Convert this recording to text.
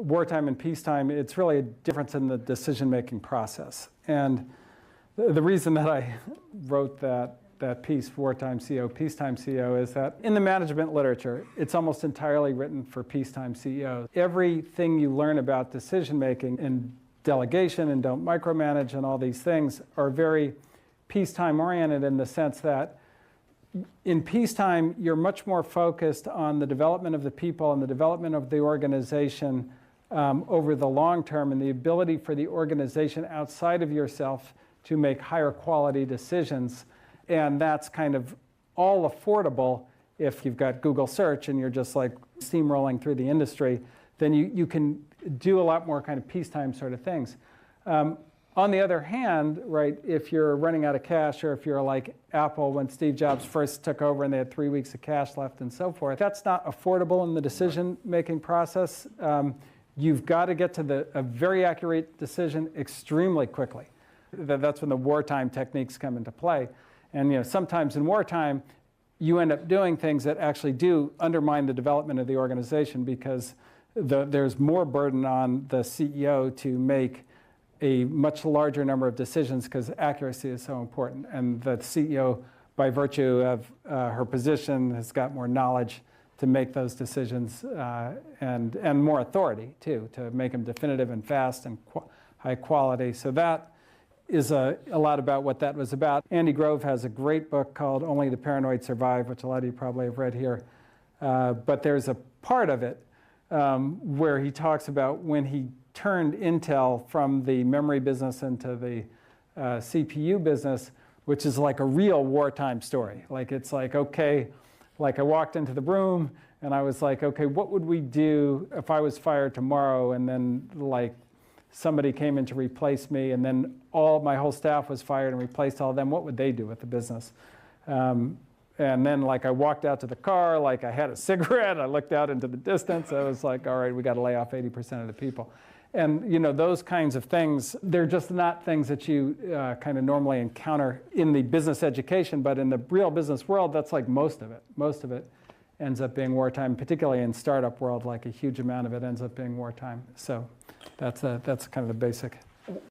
wartime and peacetime, it's really a difference in the decision-making process. And the reason that I wrote that piece, Wartime CEO, Peacetime CEO, is that in the management literature, it's almost entirely written for peacetime CEOs. Everything you learn about decision-making and delegation and don't micromanage and all these things are very peacetime-oriented in the sense that in peacetime, you're much more focused on the development of the people and the development of the organization over the long term, and the ability for the organization outside of yourself to make higher quality decisions. And that's kind of all affordable if you've got Google search and you're just like steamrolling through the industry, then you can do a lot more kind of peacetime sort of things. On the other hand, right, if you're running out of cash, or if you're like Apple when Steve Jobs first took over and they had 3 weeks of cash left and so forth, that's not affordable in the decision-making process. You've got to get to a very accurate decision extremely quickly. That's when the wartime techniques come into play. And sometimes in wartime, you end up doing things that actually do undermine the development of the organization, because there's more burden on the CEO to make a much larger number of decisions because accuracy is so important. And the CEO, by virtue of her position, has got more knowledge to make those decisions and more authority, too, to make them definitive and fast and high quality. So that is a lot about what that was about. Andy Grove has a great book called Only the Paranoid Survive, which a lot of you probably have read here. But there's a part of it where he talks about when he turned Intel from the memory business into the CPU business, which is like a real wartime story. Like, it's like, okay, like I walked into the room and I was like, okay, what would we do if I was fired tomorrow and then like somebody came in to replace me, and then my whole staff was fired and replaced all of them? What would they do with the business? And then like I walked out to the car, like I had a cigarette, I looked out into the distance, I was like, all right, we got to lay off 80% of the people. And those kinds of things, they're just not things that you kind of normally encounter in the business education, but in the real business world, that's like most of it. Most of it ends up being wartime, particularly in startup world, like a huge amount of it ends up being wartime. So that's kind of the basic.